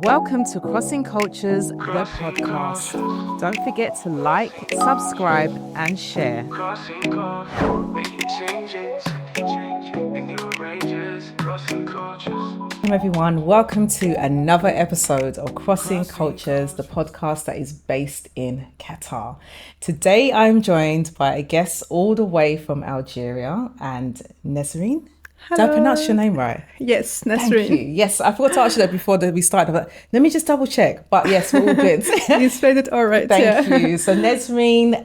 Welcome to Crossing Cultures, the podcast. Don't forget to like, subscribe, and share. Crossing cultures, making changes, in new ranges, crossing cultures. Welcome everyone, welcome to another episode of Crossing Cultures, the podcast that is based in Qatar. Today I'm joined by a guest all the way from Algeria and Nesrine. Hello. Did I pronounce your name right? Yes, Nesrine. Thank you. Yes, I forgot to ask you that before we started. But let me just double check. But yes, we're all good. You spelled it all right. Thank you. So Nesrine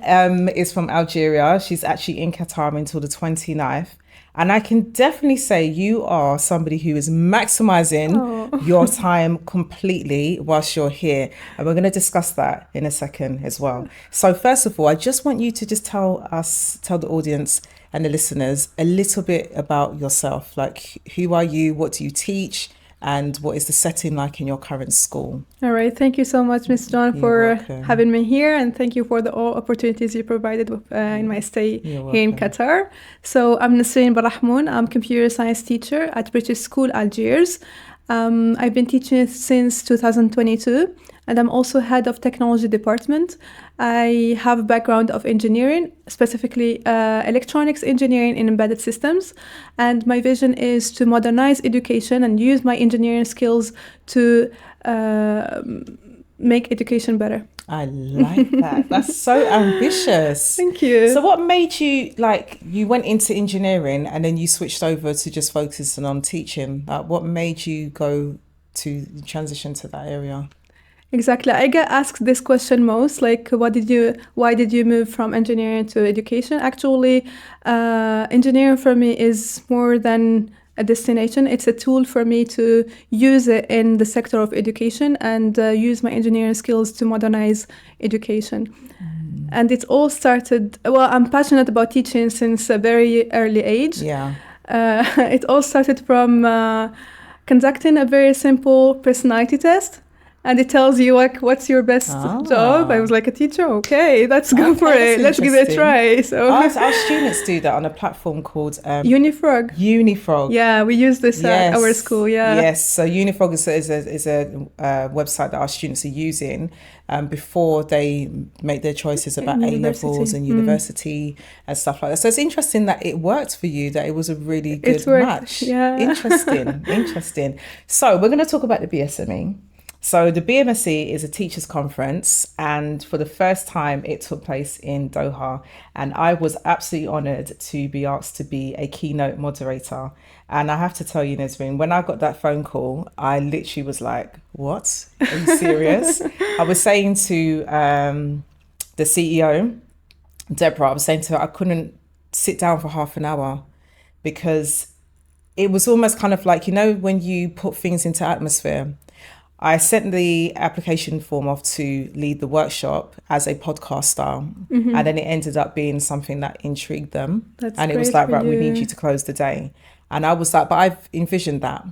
is from Algeria. She's actually in Qatar until the 29th. And I can definitely say you are somebody who is maximizing your time completely whilst you're here. And we're going to discuss that in a second as well. So first of all, I just want you to just tell the audience and the listeners a little bit about yourself. Like, who are you? What do you teach? And what is the setting like in your current school? All right. Thank you so much, Ms. John, You're for welcome. having me here. And thank you for all opportunities you provided in my stay You're here in welcome. Qatar. So I'm Nesrine Berrahmoune. I'm computer science teacher at British School, Algiers. I've been teaching since 2022. And I'm also head of technology department. I have a background of engineering, specifically electronics engineering in embedded systems. And my vision is to modernize education and use my engineering skills to make education better. I like that. That's so ambitious. Thank you. So what made you, you went into engineering and then you switched over to just focusing on teaching? What made you go to transition to that area? Exactly. I get asked this question most, like, why did you move from engineering to education? Actually, engineering for me is more than a destination. It's a tool for me to use it in the sector of education and use my engineering skills to modernize education. And it all started, I'm passionate about teaching since a very early age. Yeah. It all started from conducting a very simple personality test. And it tells you, like, what's your best job? I was like, a teacher? Okay, let's go for it. Let's give it a try. So our students do that on a platform called Unifrog. Unifrog. Yeah, we use this at our school, yeah. Yes, so Unifrog is a website that our students are using before they make their choices about A-levels and university and stuff like that. So it's interesting that it worked for you, that it was a really good match. Yeah. Interesting. So we're going to talk about the BSME. So the BMSE is a teachers conference, and for the first time it took place in Doha, and I was absolutely honoured to be asked to be a keynote moderator. And I have to tell you, Nesrine, when I got that phone call, I literally was like, what? Are you serious? I was saying to the CEO, Deborah, I was saying to her, I couldn't sit down for half an hour because it was almost kind of like, when you put things into atmosphere. I sent the application form off to lead the workshop as a podcast style. And then it ended up being something that intrigued them. And it was like, right, we need you to close the day. And I was like, but I've envisioned that.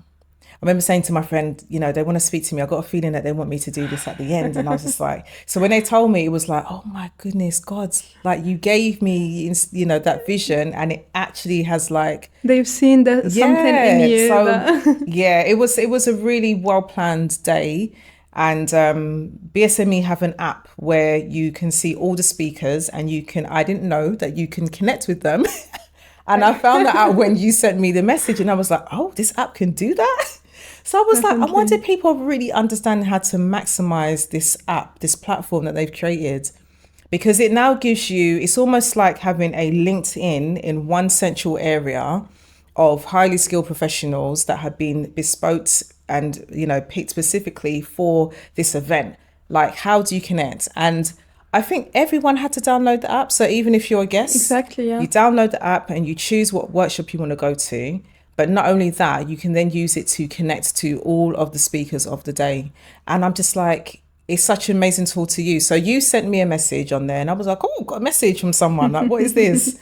I remember saying to my friend, they want to speak to me. I got a feeling that they want me to do this at the end. And I was just like, so when they told me, it was like, oh my goodness, God, like you gave me, that vision, and it actually has they've seen something in you. So yeah, it was a really well-planned day. And BSME have an app where you can see all the speakers, and I didn't know that you can connect with them. And I found that out when you sent me the message, and I was like, oh, this app can do that? So I was like, I wonder if people really understand how to maximize this app, this platform that they've created, because it now gives you, it's almost like having a LinkedIn in one central area of highly skilled professionals that have been bespoke and, picked specifically for this event. Like, how do you connect? And I think everyone had to download the app. So even if you're a guest, exactly, yeah. You download the app and you choose what workshop you want to go to. But not only that, you can then use it to connect to all of the speakers of the day. And I'm just like, it's such an amazing tool to use. So you sent me a message on there and I was like, oh, got a message from someone. Like, what is this?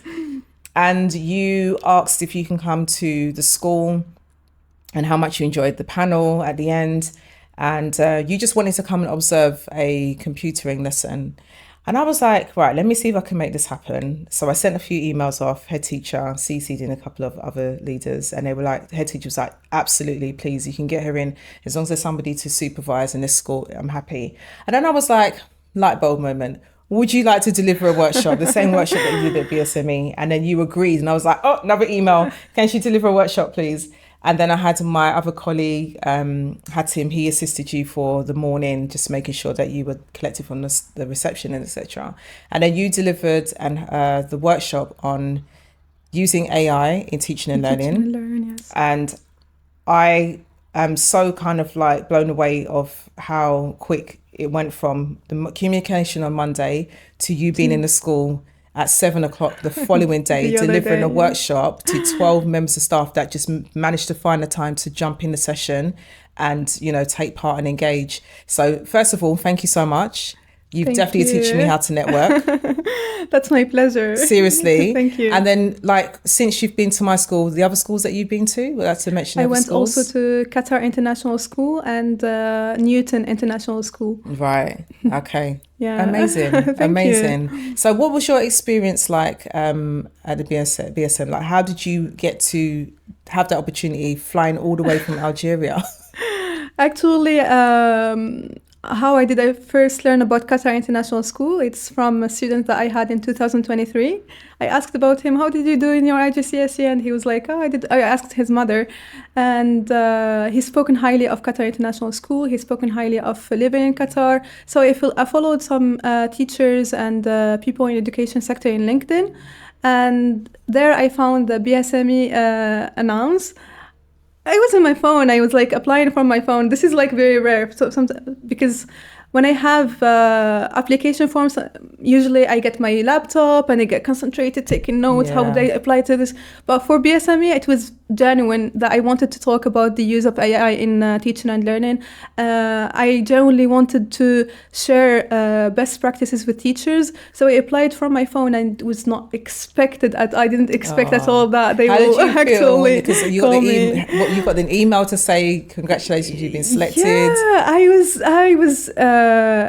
And you asked if you can come to the school and how much you enjoyed the panel at the end. And you just wanted to come and observe a computering lesson. And I was like, right, let me see if I can make this happen. So I sent a few emails off, head teacher, CC'd in a couple of other leaders. And they were like, head teacher was like, absolutely, please, you can get her in. As long as there's somebody to supervise in this school, I'm happy. And then I was like, light bulb moment. Would you like to deliver a workshop, the same workshop that you did at BSME? And then you agreed. And I was like, oh, another email. Can she deliver a workshop, please? And then I had my other colleague, Hatim, he assisted you for the morning, just making sure that you were collected from the reception and etc. And then you delivered the workshop on using AI in teaching and learning. Teaching and learn, yes. And I am so kind of like blown away of how quick it went from the communication on Monday to you being in the school at 7 o'clock the following day, delivering a workshop to 12 members of staff that just managed to find the time to jump in the session and, you know, take part and engage. So first of all, thank you so much. You've definitely teaching me how to network. That's my pleasure. Seriously. Thank you. And then, like, since you've been to my school, the other schools that you've been to, would like to mention I other went schools? also to Qatar International School and Newton International School. Right. Okay. Yeah. Amazing. Thank Amazing. you. So what was your experience like at the BSM? Like, how did you get to have that opportunity flying all the way from Algeria? Actually, how I first learn about Qatar International School, it's from a student that I had in 2023. I asked about him, how did you do in your IGCSE? And he was like, I asked his mother. And he's spoken highly of Qatar International School. He's spoken highly of living in Qatar. So I followed some teachers and people in education sector in LinkedIn. And there I found the BSME announce. I was on my phone. I was like applying from my phone. This is like very rare. So because when I have application forms, usually I get my laptop and I get concentrated, taking notes, how would I apply to this? But for BSME, it was genuine that I wanted to talk about the use of AI in teaching and learning. I genuinely wanted to share best practices with teachers. So I applied from my phone and it was not expected. I didn't expect at all that they will actually call me. You got an email to say, congratulations, you've been selected. Yeah, I was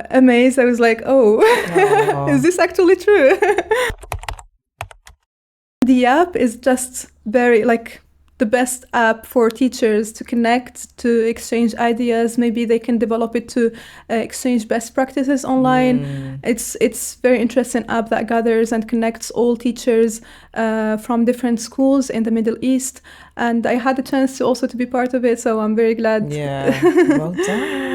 amazed. I was like, oh, is this actually true? The app is just very like the best app for teachers to connect, to exchange ideas. Maybe they can develop it to exchange best practices online. It's very interesting app that gathers and connects all teachers from different schools in the Middle East. And I had the chance to also to be part of it, so I'm very glad. Yeah, well done.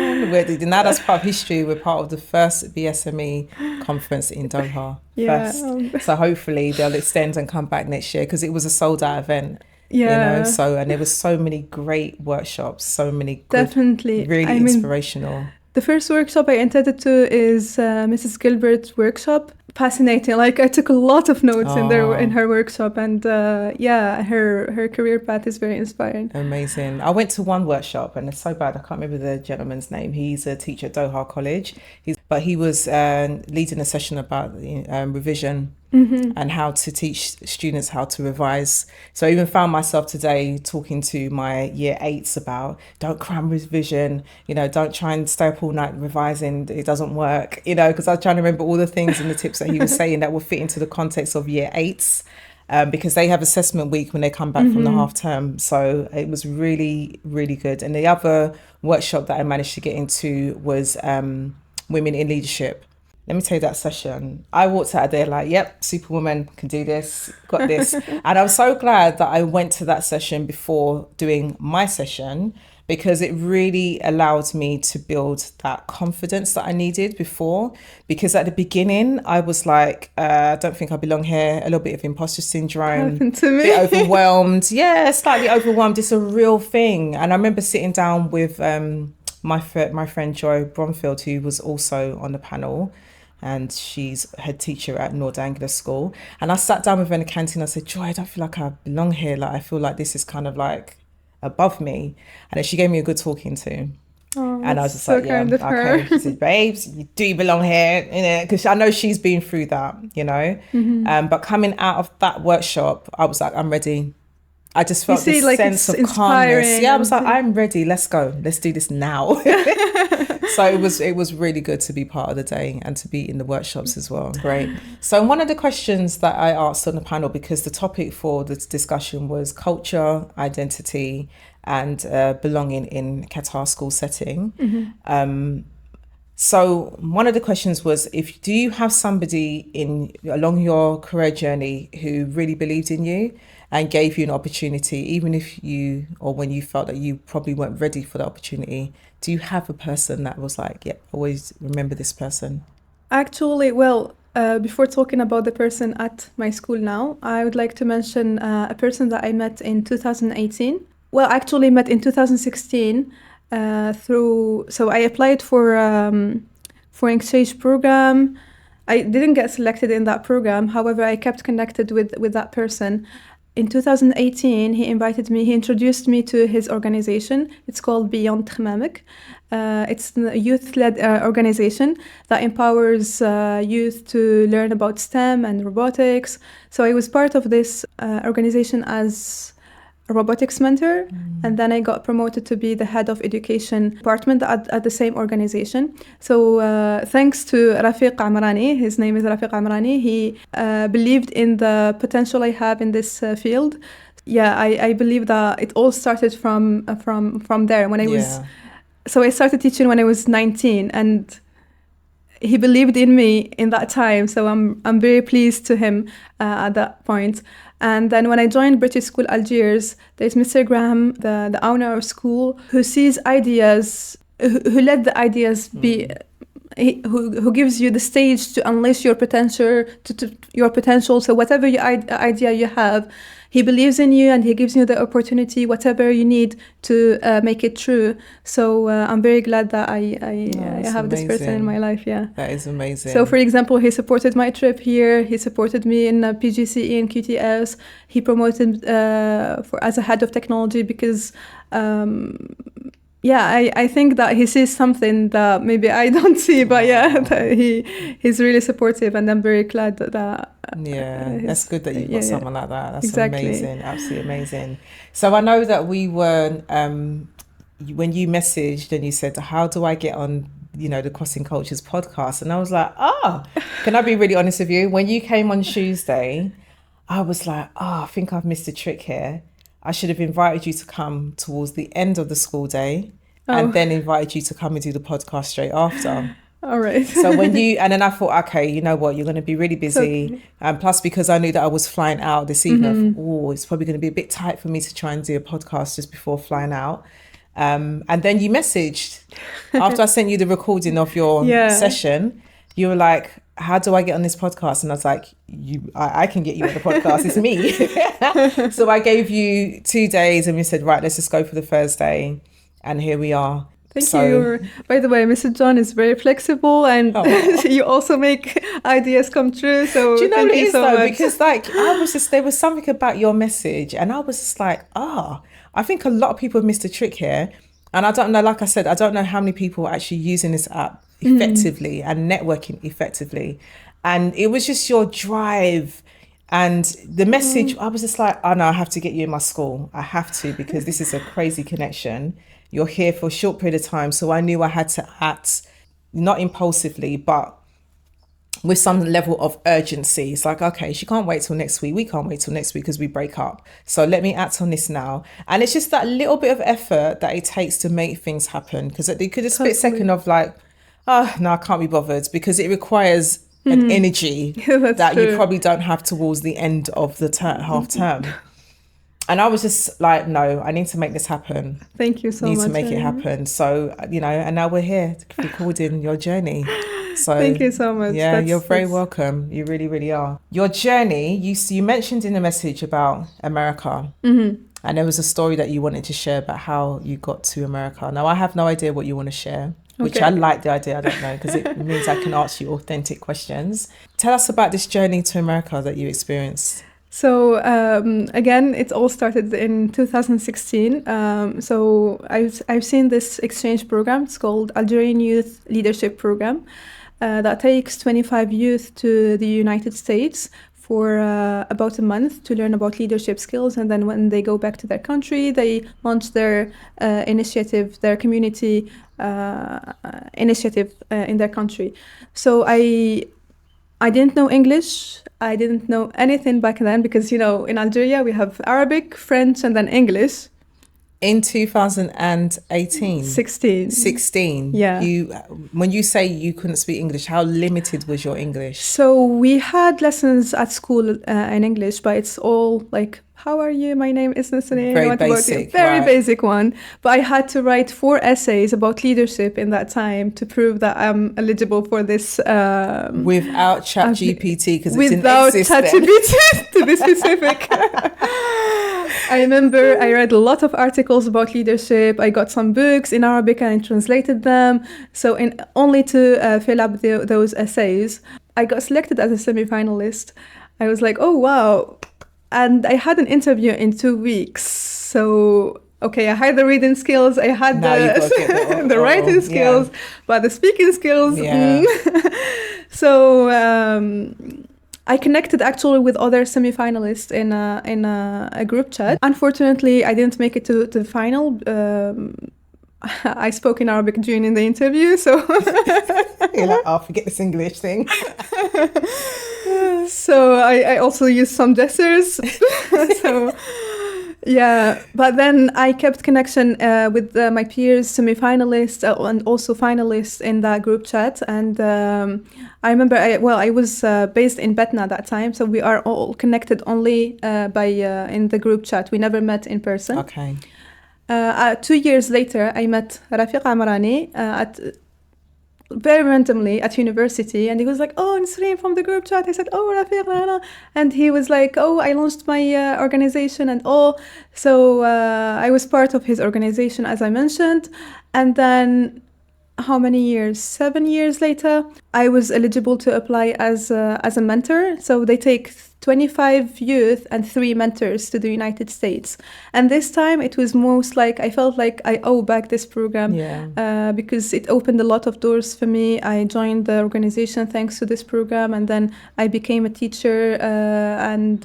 Now that's part of history. We're part of the first BSME conference in Doha. Yeah. So hopefully they'll extend and come back next year because it was a sold out event. Yeah. You know, so and there was so many great workshops, so many good, definitely really inspirational. The first workshop I attended to is Mrs. Gilbert's workshop. Fascinating. Like I took a lot of notes in her workshop, and her career path is very inspiring. Amazing. I went to one workshop, and it's so bad I can't remember the gentleman's name. He's a teacher at Doha College. But he was leading a session about revision. And how to teach students how to revise. So I even found myself today talking to my year 8s about don't cram revision, you know, don't try and stay up all night revising, it doesn't work, you know, because I was trying to remember all the things and the tips that he was saying that will fit into the context of year 8s. Because they have assessment week when they come back from the half term. So it was really, really good. And the other workshop that I managed to get into was women in leadership. Let me tell you that session. I walked out of there like, yep, Superwoman can do this, got this. And I'm so glad that I went to that session before doing my session because it really allowed me to build that confidence that I needed before. Because at the beginning, I was like, I don't think I belong here. A little bit of imposter syndrome. Happened to me. A bit overwhelmed. Yeah, slightly overwhelmed. It's a real thing. And I remember sitting down with my friend Joy Bromfield, who was also on the panel. And she's head teacher at Nord Anglia School. And I sat down with her in the canteen. I said, Joy, I don't feel like I belong here. Like, I feel like this is kind of like above me. And then she gave me a good talking to. Oh, and I was just so like, yeah, kind of her. okay. She said, babes, you do belong here. Because I know she's been through that, you know. But coming out of that workshop, I was like, I'm ready. I just felt this sense of calmness. Yeah, I was like, I'm ready. Let's go. Let's do this now. So it was really good to be part of the day and to be in the workshops as well. Great. So one of the questions that I asked on the panel, because the topic for this discussion was culture, identity, and belonging in Qatar school setting. So one of the questions was, do you have somebody along your career journey who really believed in you and gave you an opportunity, even if when you felt that you probably weren't ready for the opportunity? Do you have a person that was like, yeah, always remember this person? Actually, well, before talking about the person at my school now, I would like to mention a person that I met in 2018. Well, actually met in 2016 so I applied for an exchange program. I didn't get selected in that program. However, I kept connected with that person. In 2018, he introduced me to his organization. It's called Beyond Khmamik. It's a youth-led organization that empowers youth to learn about STEM and robotics. So I was part of this organization as a robotics mentor, and then I got promoted to be the head of education department at the same organization. So thanks to Rafiq Amrani, his name is Rafiq Amrani, he believed in the potential I have in this field. Yeah, I believe that it all started from there. When I was, so I started teaching when I was 19, and he believed in me in that time. So I'm very pleased to him at that point. And then when I joined British School Algiers, there's Mr. Graham, the owner of school, who sees ideas, who let the ideas be, who gives you the stage to unleash your potential, your potential. So whatever idea you have, he believes in you and he gives you the opportunity, whatever you need to make it true. So I'm very glad that I have this person in my life. Yeah, that is amazing. So for example, he supported my trip here. He supported me in PGCE and QTS. He promoted as a head of technology because I think that he sees something that maybe I don't see, but he's really supportive, and I'm very glad that that's good that you've got someone like that. That's exactly. Amazing, absolutely amazing. So I know that we were when you messaged and you said, how do I get on the Crossing Cultures podcast? And I was like, can I be really honest with you? When you came on Tuesday, I was like, I think I've missed a trick here. I should have invited you to come towards the end of the school day and then invited you to come and do the podcast straight after. All right. So and then I thought, okay, you know what, you're going to be really busy. And plus, because I knew that I was flying out this evening, it's probably going to be a bit tight for me to try and do a podcast just before flying out. And then you messaged after I sent you the recording of your session. You were like, how do I get on this podcast? And I was like, I can get you on the podcast. It's me. So I gave you 2 days and we said, right, let's just go for the Thursday. And here we are. Thank you. By the way, Mr. John is very flexible, and you also make ideas come true. So do you know thank what it you is so though? much. Because there was something about your message, and I was just like, I think a lot of people have missed a trick here. And I don't know, like I said, I don't know how many people are actually using this app effectively and networking effectively. And it was just your drive and the message. I was just like, no, I have to get you in my school. I have to, because this is a crazy connection. You're here for a short period of time. So I knew I had to act, not impulsively, but with some level of urgency. It's like, okay, she can't wait till next week. We can't wait till next week because we break up. So let me act on this now. And it's just that little bit of effort that it takes to make things happen. Because it could have split second of like, no, I can't be bothered, because it requires an energy that true. You probably don't have towards the end of the half term. And I was just like, no, I need to make this happen. Thank you so much. Need to make it happen. So, and now we're here recording your journey. So thank you so much. Yeah, you're very welcome. You really, really are. Your journey, you mentioned in the message about America. And there was a story that you wanted to share about how you got to America. Now, I have no idea what you want to share, which I like the idea. I don't know, because it means I can ask you authentic questions. Tell us about this journey to America that you experienced. So again, it all started in 2016. So I've seen this exchange program. It's called Algerian Youth Leadership Program that takes 25 youth to the United States for about a month to learn about leadership skills, and then when they go back to their country, they launch their initiative, their community initiative in their country. So I didn't know English. I didn't know anything back then because, you know, in Algeria we have Arabic, French, and then English. In 2018? 16. 16. Yeah. When you say you couldn't speak English, how limited was your English? So we had lessons at school in English, but it's all like, how are you? My name is Nesrine. Very What about you? basic, Very right. basic one. But I had to write 4 essays about leadership in that time to prove that I'm eligible for this. Without ChatGPT, because it didn't Without exist then. ChatGPT, to be specific. I remember I read a lot of articles about leadership. I got some books in Arabic and I translated them. So only to fill up those essays. I got selected as a semi-finalist. I was like, oh, wow. And I had an interview in 2 weeks. So, okay, I had the reading skills. I had Now you've got to get the writing skills, but the speaking skills. Yeah. So I connected actually with other semi-finalists in a group chat. Unfortunately, I didn't make it to the final. I spoke in Arabic during the interview, so You're like, oh, forget this English thing. so I also used some gestures. So yeah, but then I kept connection with my peers, semi-finalists, and also finalists in that group chat. And I remember, I was based in Betna at that time, so we are all connected only by in the group chat. We never met in person. Okay. 2 years later, I met Rafiq Amrani very randomly at university, and he was like, oh, Nesrine from the group chat. I said, oh, Rafiq, and he was like, oh, I launched my organization and all. So I was part of his organization, as I mentioned. And then how many years? 7 years later, I was eligible to apply as a mentor. So they take 25 youth and 3 mentors to the United States. And this time it was most like, I felt like I owe back this program because it opened a lot of doors for me. I joined the organization thanks to this program, and then I became a teacher and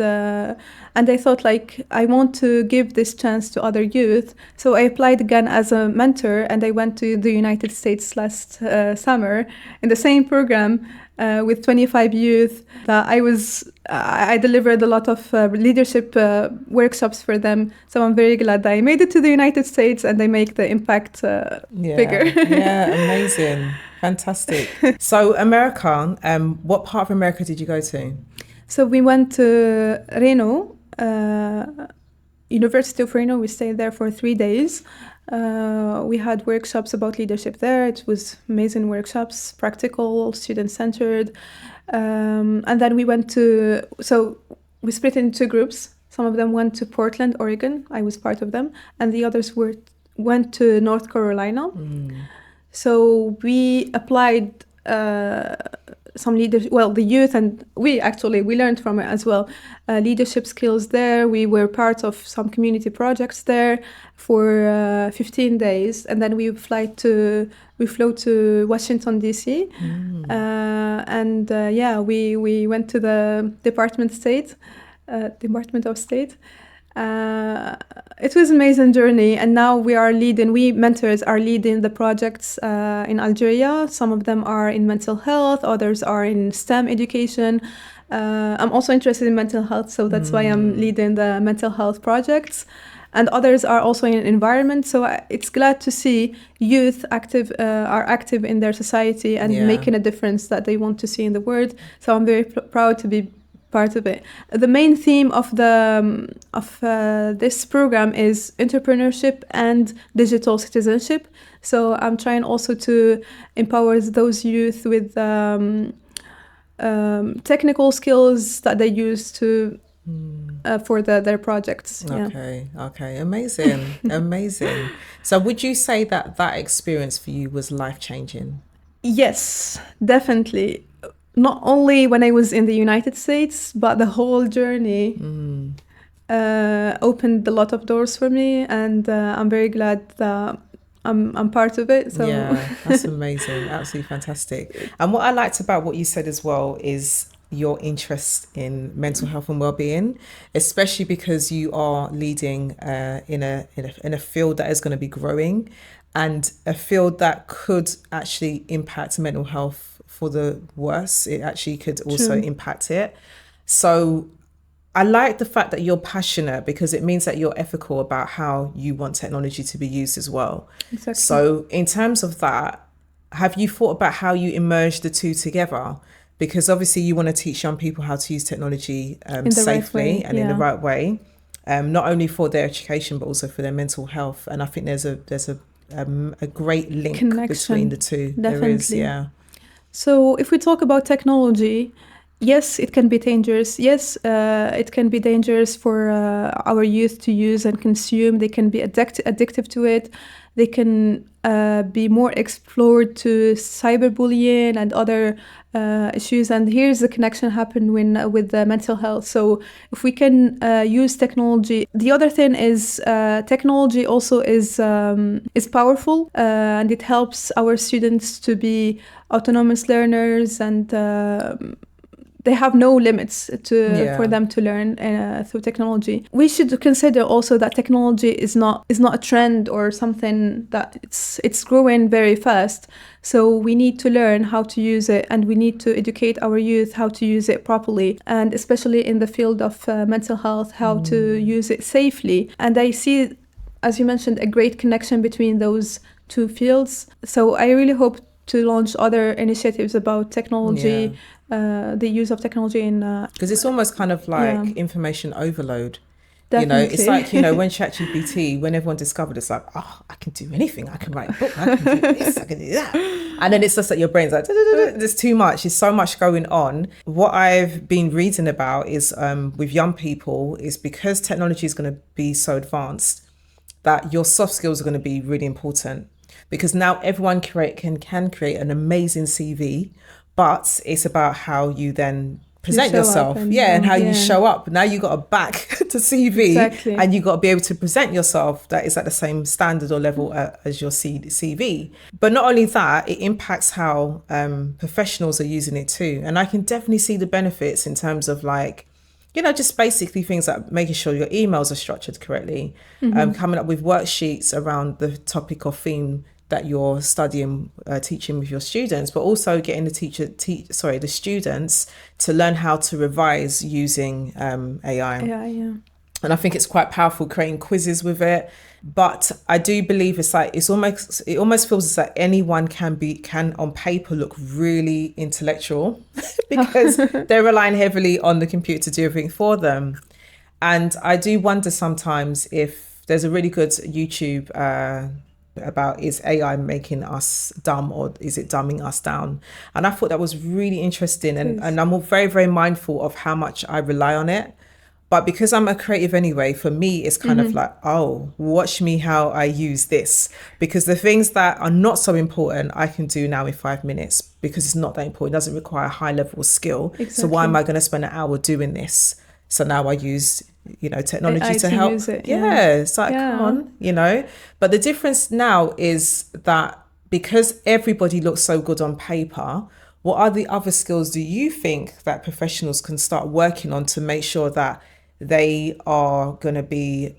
I thought like, I want to give this chance to other youth. So I applied again as a mentor, and I went to the United States last summer in the same program with 25 youth. I delivered a lot of leadership workshops for them. So I'm very glad that I made it to the United States and they make the impact bigger. Yeah, amazing. Fantastic. So America, what part of America did you go to? So we went to Reno, University of Reno. We stayed there for 3 days. We had workshops about leadership there. It was amazing workshops, practical, student-centered. And then we we split into 2 groups. Some of them went to Portland, Oregon. I was part of them. And the others went to North Carolina. So we applied some leadership, the youth, and we learned from it as well, leadership skills there. We were part of some community projects there for 15 days, and then we flew to Washington DC, we went to the Department of State. It was an amazing journey, and now we mentors are leading the projects in Algeria. Some of them are in mental health, others are in STEM education. I'm also interested in mental health, so that's why I'm leading the mental health projects. And others are also in environment. So it's glad to see youth are active in their society and making a difference that they want to see in the world. So I'm very proud to be part of it. The main theme of this program is entrepreneurship and digital citizenship. So I'm trying also to empower those youth with technical skills that they use to for their projects. Okay, amazing, amazing. So would you say that experience for you was life-changing? Yes, definitely. Not only when I was in the United States, but the whole journey opened a lot of doors for me, and I'm very glad that I'm part of it. So yeah, that's amazing, absolutely fantastic. And what I liked about what you said as well is your interest in mental health and well-being, especially because you are leading in a field that is going to be growing, and a field that could actually impact mental health for the worse. It actually could also True. impact it. So I like the fact that you're passionate, because it means that you're ethical about how you want technology to be used as well. Exactly. So in terms of that, have you thought about how you emerge the two together? Because obviously you want to teach young people how to use technology In the right safely way, and in the yeah. right way, not only for their education but also for their mental health. And I think there's a great link Connection, between the two. There is, definitely. yeah. So if we talk about technology, yes, it can be dangerous. Yes, it can be dangerous for our youth to use and consume. They can be addictive to it. They can be more explored to cyberbullying and other issues. And here's the connection happen with the mental health. So if we can use technology, the other thing is technology also is powerful, and it helps our students to be autonomous learners, and they have no limits for them to learn through technology. We should consider also that technology is not a trend or something that it's growing very fast. So we need to learn how to use it, and we need to educate our youth how to use it properly, and especially in the field of mental health, how to use it safely. And I see, as you mentioned, a great connection between those two fields. So I really hope to launch other initiatives about technology, the use of technology in... Because it's almost kind of like yeah. information overload. Definitely. You know, it's like, you know, when ChatGPT, when everyone discovered, it's like, oh, I can do anything. I can write a book. I can do this. I can do that. And then it's just like your brain's like, there's too much. There's so much going on. What I've been reading about is with young people is because technology is going to be so advanced that your soft skills are going to be really important. Because now everyone can create an amazing CV, but it's about how you then present yourself, and how you show up. Now you got a back to CV, exactly. And you got to be able to present yourself that is at the same standard or level as your CV. But not only that, it impacts how professionals are using it too. And I can definitely see the benefits in terms of like, you know, just basically things like making sure your emails are structured correctly, coming up with worksheets around the topic or theme that you're studying, teaching with your students, but also getting the students to learn how to revise using AI. And I think it's quite powerful creating quizzes with it. But I do believe it's like it almost feels as like anyone can on paper look really intellectual because they're relying heavily on the computer to do everything for them. And I do wonder sometimes if there's a really good YouTube about is AI making us dumb or is it dumbing us down? And I thought that was really interesting. And I'm very, very mindful of how much I rely on it. But because I'm a creative anyway, for me, it's kind of like, oh, watch me how I use this. Because the things that are not so important, I can do now in 5 minutes because it's not that important. It doesn't require a high level of skill. Exactly. So why am I going to spend an hour doing this? So now I use, you know, technology AI to help. Use it, it's like, come on, you know. But the difference now is that because everybody looks so good on paper, what are the other skills do you think that professionals can start working on to make sure that they are going to be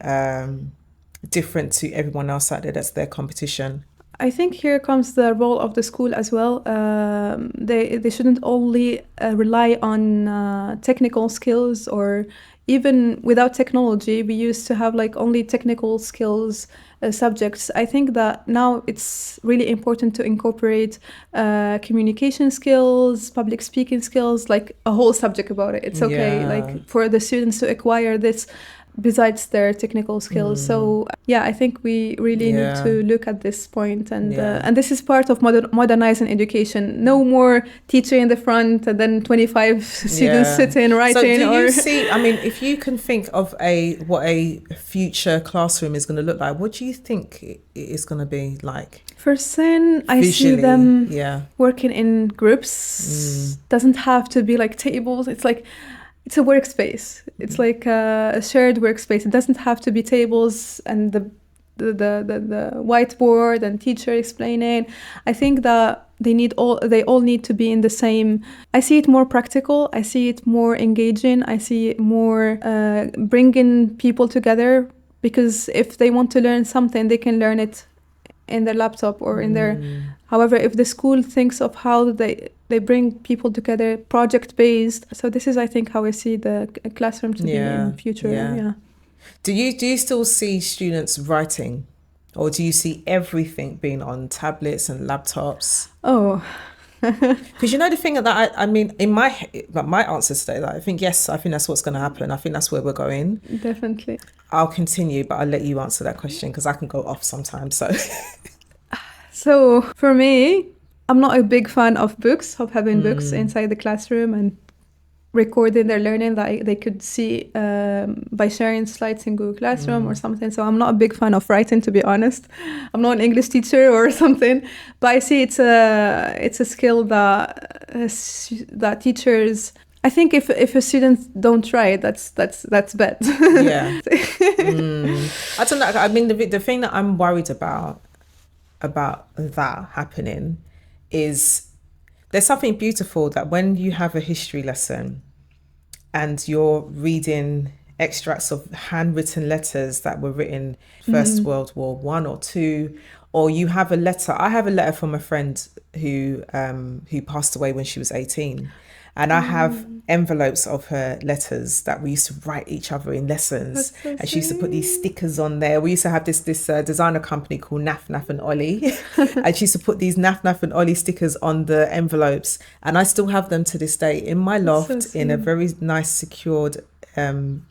different to everyone else out there that's their competition? I think here comes the role of the school as well. They shouldn't only rely on technical skills, or even without technology, we used to have like only technical skills subjects. I think that now it's really important to incorporate communication skills, public speaking skills, like a whole subject about it. It's okay, like for the students to acquire this besides their technical skills. So I think we really need to look at this point, and this is part of modernizing education. No more teacher in the front and then 25 students sitting writing. So do you see, I mean, if you can think of what a future classroom is going to look like, what do you think it is going to be like? First thing, I see them working in groups. Doesn't have to be like tables. It's a workspace. It's like a shared workspace. It doesn't have to be tables and the the whiteboard and teacher explaining. I think that they all need to be in the same. I see it more practical. I see it more engaging. I see it more bringing people together, because if they want to learn something, they can learn it in their laptop or in their. However, if the school thinks of how they bring people together, project based. So this is, I think, how I see the classroom to be in future. Yeah. Do you still see students writing, or do you see everything being on tablets and laptops? Oh. Because you know the thing that I mean, in my answer today, that I think yes, I think that's what's going to happen. I think that's where we're going. Definitely. I'll continue, but I'll let you answer that question because I can go off sometimes. So for me, I'm not a big fan of books, of having books inside the classroom and recording their learning that they could see by sharing slides in Google Classroom or something. So I'm not a big fan of writing, to be honest. I'm not an English teacher or something, but I see it's a skill that teachers. I think if a student don't try it, that's bad. Yeah. I don't know. I mean, the thing that I'm worried about that happening is there's something beautiful that when you have a history lesson and you're reading extracts of handwritten letters that were written First World War I or II, or you have a letter. I have a letter from a friend who passed away when she was 18. And I have envelopes of her letters that we used to write each other in lessons. So and she used to put these stickers on there. We used to have this designer company called Naf Naf and Ollie. And she used to put these Naf Naf and Ollie stickers on the envelopes. And I still have them to this day in my loft in a very nice secured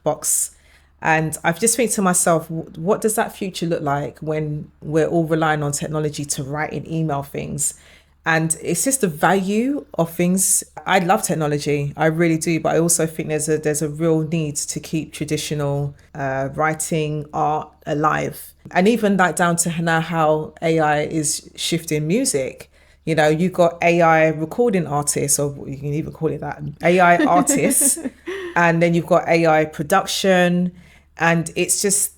box. And I've just think to myself, what does that future look like when we're all relying on technology to write and email things? And it's just the value of things. I love technology, I really do, but I also think there's a real need to keep traditional writing, art alive. And even like down to now how AI is shifting music. You know, you've got AI recording artists, or you can even call it that, AI artists, and then you've got AI production. And it's just,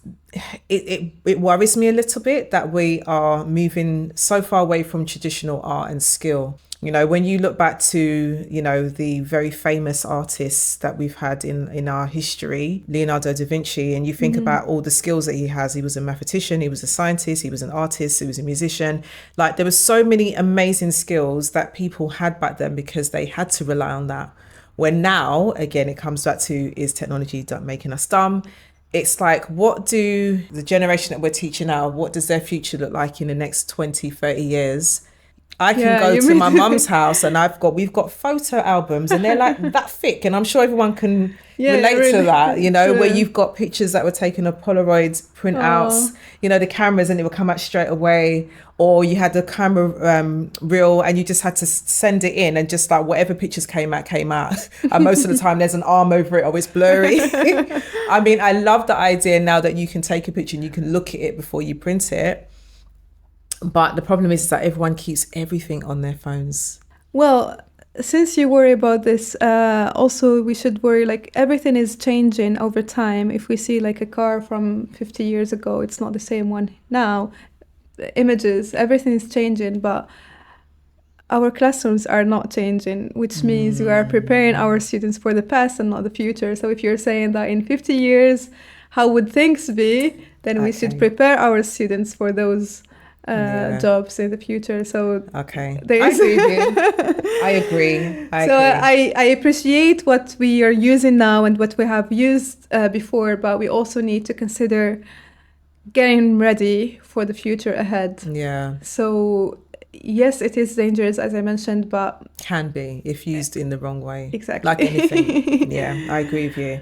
it worries me a little bit that we are moving so far away from traditional art and skill. You know, when you look back to, you know, the very famous artists that we've had in our history, Leonardo da Vinci, and you think about all the skills that he has. He was a mathematician, he was a scientist, he was an artist, he was a musician. Like there were so many amazing skills that people had back then because they had to rely on that. When now, again, it comes back to, is technology making us dumb? It's like, what do the generation that we're teaching now, what does their future look like in the next 20, 30 years? I can go to my mum's house and we've got photo albums and they're like that thick. And I'm sure everyone can relate to that, you know, where you've got pictures that were taken of Polaroids, printouts, you know, the cameras, and it would come out straight away. Or you had the camera reel and you just had to send it in and just like whatever pictures came out. And most of the time there's an arm over it or it's blurry. I mean, I love the idea now that you can take a picture and you can look at it before you print it. But the problem is that everyone keeps everything on their phones. Well, since you worry about this, also we should worry, like everything is changing over time. If we see like a car from 50 years ago, it's not the same one now. The images, everything is changing, but our classrooms are not changing, which means we are preparing our students for the past and not the future. So if you're saying that in 50 years, how would things be, then we should prepare our students for those jobs in the future. So I agree with you. I agree. I appreciate what we are using now and what we have used before, but we also need to consider getting ready for the future ahead. Yeah. So yes, it is dangerous, as I mentioned, but can be if used in the wrong way. Exactly. Like anything. Yeah, I agree with you.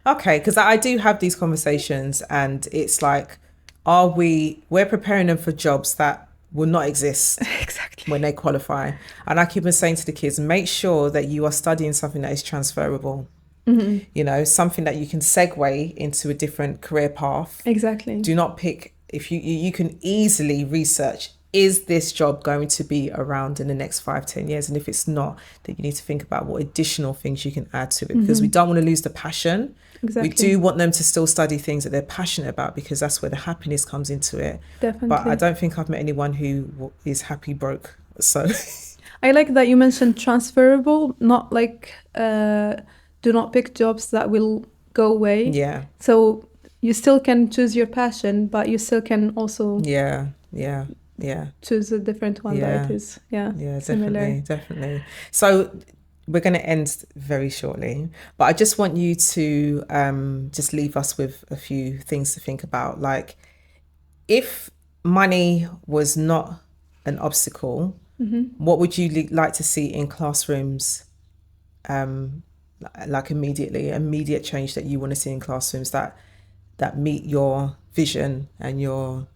Okay, because I do have these conversations and it's like, we're preparing them for jobs that will not exist exactly when they qualify. And I keep on saying to the kids, make sure that you are studying something that is transferable. You know, something that you can segue into a different career path. Exactly. Do not pick, if you can easily research is this job going to be around in the next 5-10 years? And if it's not, then you need to think about what additional things you can add to it, because we don't want to lose the passion. Exactly. We do want them to still study things that they're passionate about, because that's where the happiness comes into it. Definitely. But I don't think I've met anyone who is happy broke. So I like that you mentioned transferable, not like do not pick jobs that will go away. yeah, So you still can choose your passion, but you still can also yeah. choose a different one that is similar. Definitely. So we're going to end very shortly, but I just want you to just leave us with a few things to think about. Like, if money was not an obstacle, what would you like to see in classrooms, like immediate change that you want to see in classrooms that meet your vision and your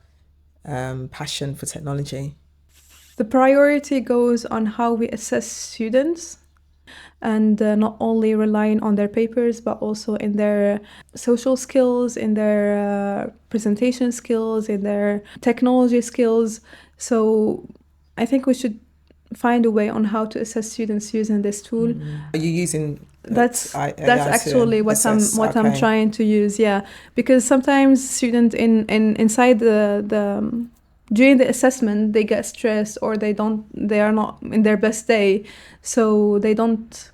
passion for technology? The priority goes on how we assess students, and not only relying on their papers, but also in their social skills, in their presentation skills, in their technology skills. So I think we should find a way on how to assess students using this tool. Are you using that's AI actually to what assess? I'm trying to use, because sometimes students inside the during the assessment they get stressed, or they are not in their best day, so they don't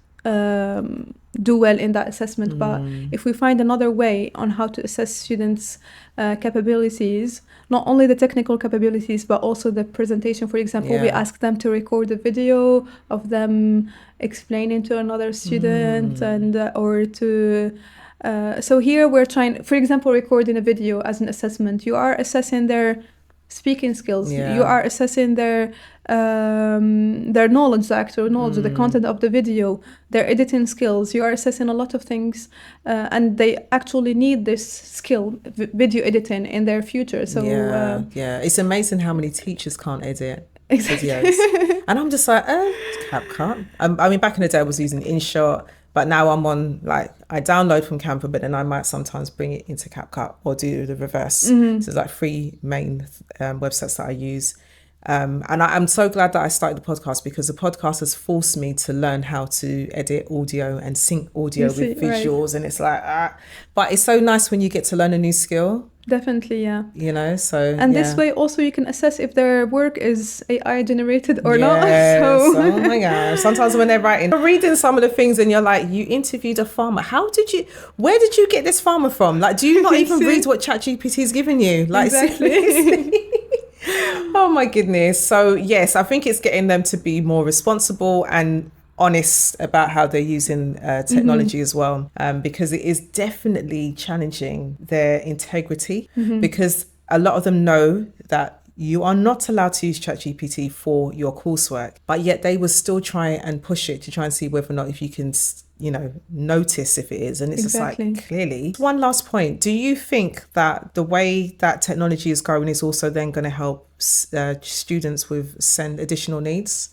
do well in that assessment. But if we find another way on how to assess students' capabilities, not only the technical capabilities but also the presentation, for example, we ask them to record a video of them explaining to another student, and or to so here we're trying, for example, recording a video as an assessment. You are assessing their speaking skills. You are assessing their knowledge, the actual knowledge, the content of the video, their editing skills. You are assessing a lot of things, and they actually need this skill, video editing, in their future. So it's amazing how many teachers can't edit exactly. videos, and I'm just like, CapCut. I mean, back in the day I was using InShot, but now I'm on, like, I download from Canva, but then I might sometimes bring it into CapCut or do the reverse. So there's like 3 main websites that I use. And I'm so glad that I started the podcast, because the podcast has forced me to learn how to edit audio and sync audio with visuals. Right. And it's like, but it's so nice when you get to learn a new skill. Definitely, yeah. You know, so and this way also you can assess if their work is AI generated or not. So. Oh my gosh! Sometimes when they're writing, you're reading some of the things, and you're like, you interviewed a farmer. Where did you get this farmer from? Like, do you not even read what ChatGPT's given you? Like, exactly. Seriously? Oh my goodness! So yes, I think it's getting them to be more responsible and honest about how they're using technology as well, because it is definitely challenging their integrity, because a lot of them know that you are not allowed to use ChatGPT for your coursework, but yet they will still try and push it to try and see whether or not if you can, notice if it is. And it's exactly. just like, clearly. One last point. Do you think that the way that technology is growing is also then going to help students with additional needs?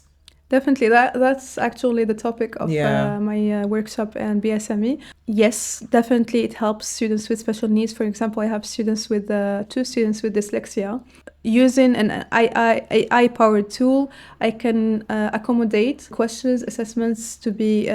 Definitely, that's actually the topic of my workshop and BSME. Yes, definitely it helps students with special needs. For example, I have students with 2 students with dyslexia. Using an AI-powered tool, I can accommodate questions, assessments to be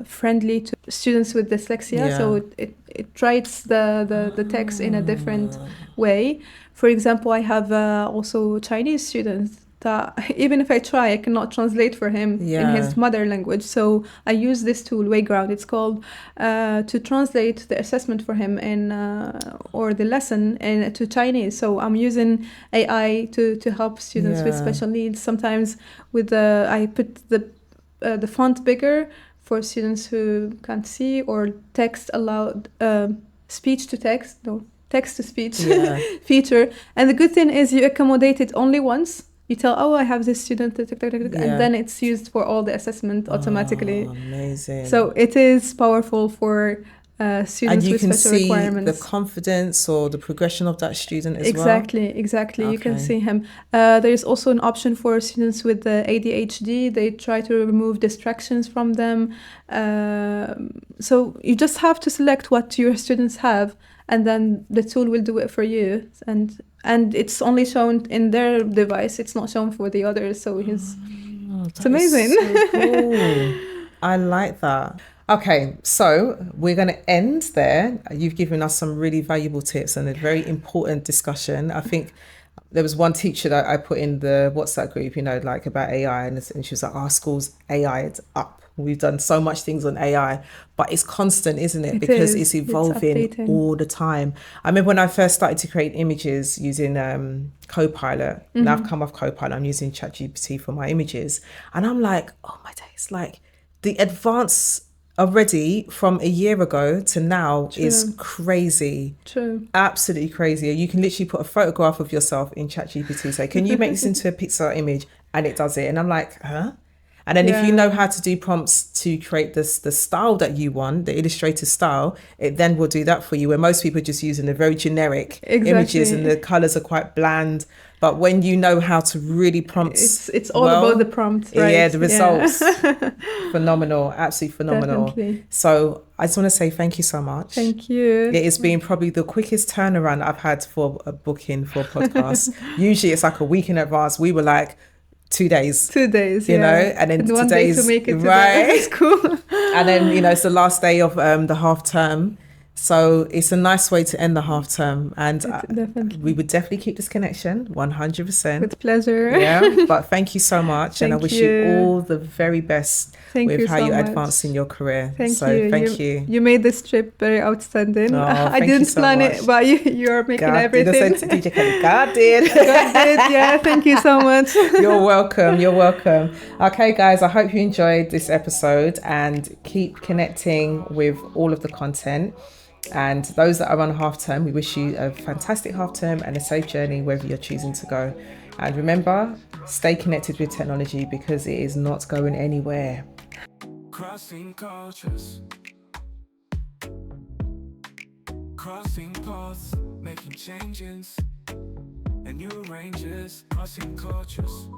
friendly to students with dyslexia. So it writes the text in a different way. For example, I have also Chinese students that even if I try, I cannot translate for him in his mother language. So I use this tool, Wayground, it's called, to translate the assessment for him or the lesson to Chinese. So I'm using AI to help students with special needs. Sometimes I put the font bigger for students who can't see, or text aloud, speech to text, text to speech feature. And the good thing is you accommodate it only once. You tell, I have this student, and then it's used for all the assessment automatically. Amazing. So it is powerful for students with special requirements. And you can see the confidence or the progression of that student as Exactly. Okay. You can see him. There is also an option for students with ADHD. They try to remove distractions from them. So you just have to select what your students have, and then the tool will do it for you. And and it's only shown in their device. It's not shown for the others. So it's That is amazing. so cool. I like that. Okay, so we're going to end there. You've given us some really valuable tips and a very important discussion. I think there was one teacher that I put in the WhatsApp group, like about AI, and she was like, our school's AI is up. We've done so much things on AI, but it's constant, isn't it? Because it's evolving updating. all the time. I remember when I first started to create images using Copilot. Now I've come off Copilot, I'm using ChatGPT for my images. And I'm like, oh my days, like the advance already from a year ago to now is crazy. True. Absolutely crazy. You can literally put a photograph of yourself in ChatGPT, say, can you make this into a Pixar image? And it does it. And I'm like, huh? And then if you know how to do prompts to create the style that you want, the Illustrator style, it then will do that for you. Where most people are just using the very generic images and the colors are quite bland. But when you know how to really prompt, it's all about the prompt, right? Yeah, the results, phenomenal, absolutely phenomenal. Definitely. So I just want to say thank you so much. Thank you. It has been probably the quickest turnaround I've had for a booking for a podcast. Usually it's like a week in advance. We were like 2 days. 2 days, you know, and then one day to make it to right. the school. And then, it's the last day of the half term. So it's a nice way to end the half term. And we would definitely keep this connection 100%. With pleasure. Yeah. But thank you so much. And I wish you all the very best with how you advance in your career. Thank you. You made this trip very outstanding. I didn't plan it, but you're making everything. God did. God did. Yeah. Thank you so much. You're welcome. You're welcome. Okay, guys, I hope you enjoyed this episode and keep connecting with all of the content. And those that are on half term, we wish you a fantastic half term and a safe journey wherever you're choosing to go. And remember, stay connected with technology because it is not going anywhere. Crossing cultures, crossing paths, making changes and new ranges, crossing cultures.